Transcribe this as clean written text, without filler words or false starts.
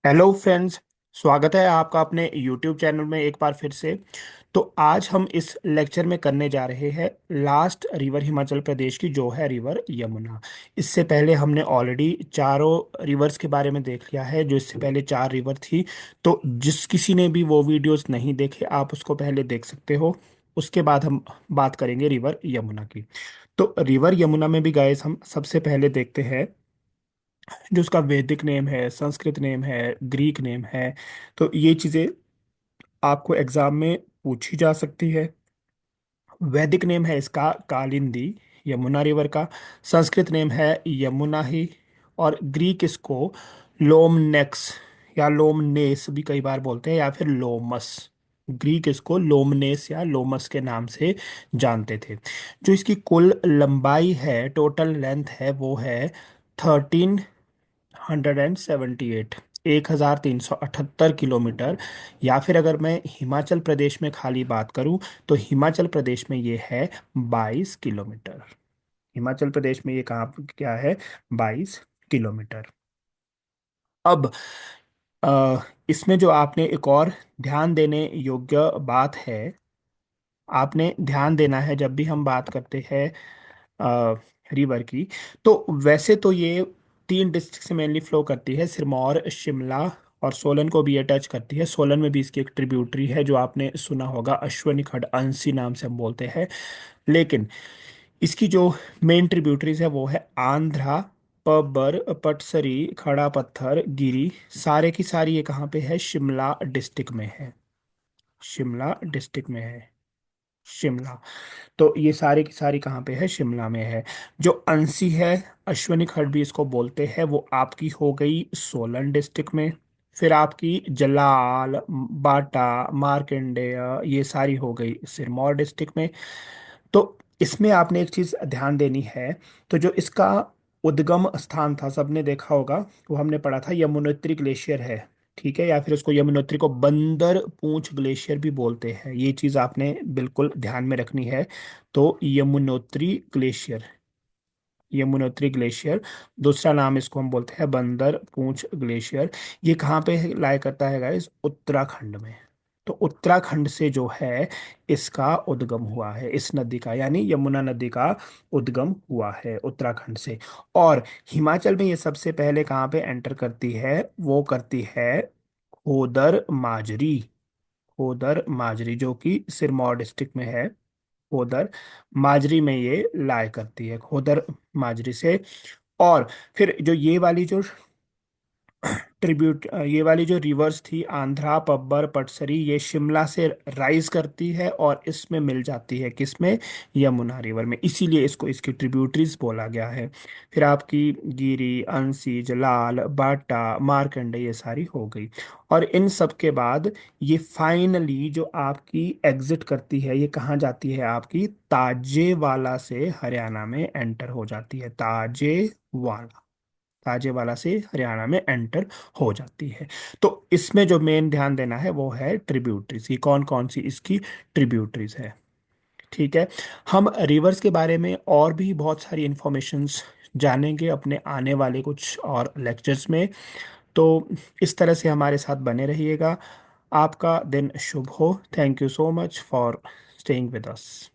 Hello friends. स्वागत है आपका अपने यूट्यूब चैनल में एक बार फिर से। तो आज हम इस लेक्चर में करने जा रहे हैं लास्ट रिवर हिमाचल प्रदेश की, जो है रिवर यमुना। इससे पहले हमने ऑलरेडी चारों रिवर्स के बारे में देख लिया है, जो इससे पहले चार रिवर थी। तो जिस किसी ने भी वो वीडियोस नहीं देखे, आप उसको पहले देख सकते हो। उसके बाद हम बात करेंगे रिवर यमुना की। तो रिवर यमुना में भी गाइस हम सबसे पहले देखते हैं जो उसका वैदिक नेम है, संस्कृत नेम है, ग्रीक नेम है। तो ये चीज़ें आपको एग्जाम में पूछी जा सकती है। वैदिक नेम है इसका कालिंदी, यमुना रिवर का। संस्कृत नेम है यमुना ही। और ग्रीक इसको लोमनेक्स या लोमनेस भी कई बार बोलते हैं, या फिर लोमस। ग्रीक इसको लोमनेस या लोमस के नाम से जानते थे। जो इसकी कुल लंबाई है, टोटल लेंथ है, वो है 1378, 1378 किलोमीटर। या फिर अगर मैं हिमाचल प्रदेश में खाली बात करूं, तो हिमाचल प्रदेश में ये है 22 किलोमीटर। हिमाचल प्रदेश में ये कहाँ क्या है? 22 किलोमीटर। अब इसमें जो आपने एक और ध्यान देने योग्य बात है, आपने ध्यान देना है जब भी हम बात करते हैं रिवर की। तो वैसे तो ये तीन डिस्ट्रिक्ट से मेनली फ्लो करती है, सिरमौर, शिमला और सोलन को भी ये टच करती है। सोलन में भी इसकी एक ट्रिब्यूटरी है जो आपने सुना होगा, अश्वनी खड, अंसी नाम से हम बोलते हैं। लेकिन इसकी जो मेन ट्रिब्यूटरीज है वो है आंध्रा, पब्बर, पटसरी, खड़ा पत्थर, गिरी। सारे की सारी ये कहाँ पे है? शिमला डिस्ट्रिक्ट में है। शिमला डिस्ट्रिक्ट में है। शिमला। तो ये सारी की सारी कहाँ पे है? शिमला में है। जो अंसी है, अश्वनी खड्ड भी इसको बोलते हैं, वो आपकी हो गई सोलन डिस्ट्रिक्ट में। फिर आपकी जलाल, बाटा, मार्कंडेय, ये सारी हो गई सिरमौर डिस्ट्रिक्ट में। तो इसमें आपने एक चीज ध्यान देनी है। तो जो इसका उद्गम स्थान था, सबने देखा होगा, वो हमने पढ़ा था यमुनोत्री ग्लेशियर है। ठीक है, या फिर उसको यमुनोत्री को बंदर पूंछ ग्लेशियर भी बोलते हैं। ये चीज आपने बिल्कुल ध्यान में रखनी है। तो यमुनोत्री ग्लेशियर, यमुनोत्री ग्लेशियर, दूसरा नाम इसको हम बोलते हैं बंदर पूंछ ग्लेशियर। ये कहाँ पे लाया करता है गाइस? उत्तराखंड में। तो उत्तराखंड से जो है इसका उद्गम हुआ है, इस नदी का, यानी यमुना नदी का उद्गम हुआ है उत्तराखंड से। और हिमाचल में ये सबसे पहले कहाँ पे एंटर करती है? वो करती है खोदर माजरी। खोदर माजरी जो कि सिरमौर डिस्ट्रिक्ट में है। खोदर माजरी में ये लाया करती है, खोदर माजरी से। और फिर जो ये वाली जो ट्रिब्यूट, ये वाली जो रिवर्स थी, आंध्रा, पब्बर, पटसरी, ये शिमला से राइज करती है और इसमें मिल जाती है किसमें? यमुना रिवर में। इसीलिए इसको इसकी ट्रिब्यूटरीज बोला गया है। फिर आपकी गिरी, अंसी, जलाल, बाटा, मार्कंडे, ये सारी हो गई। और इन सब के बाद ये फाइनली जो आपकी एग्जिट करती है, ये कहाँ जाती है? आपकी ताजेवाला से हरियाणा में एंटर हो जाती है। ताजेवाला, ताजेवाला से हरियाणा में एंटर हो जाती है। तो इसमें जो मेन ध्यान देना है वो है ट्रिब्यूटरीज की, कौन कौन सी इसकी ट्रिब्यूटरीज है। ठीक है। हम रिवर्स के बारे में और भी बहुत सारी इंफॉर्मेशंस जानेंगे अपने आने वाले कुछ और लेक्चर्स में। तो इस तरह से हमारे साथ बने रहिएगा। आपका दिन शुभ हो। Thank you so much for staying with us.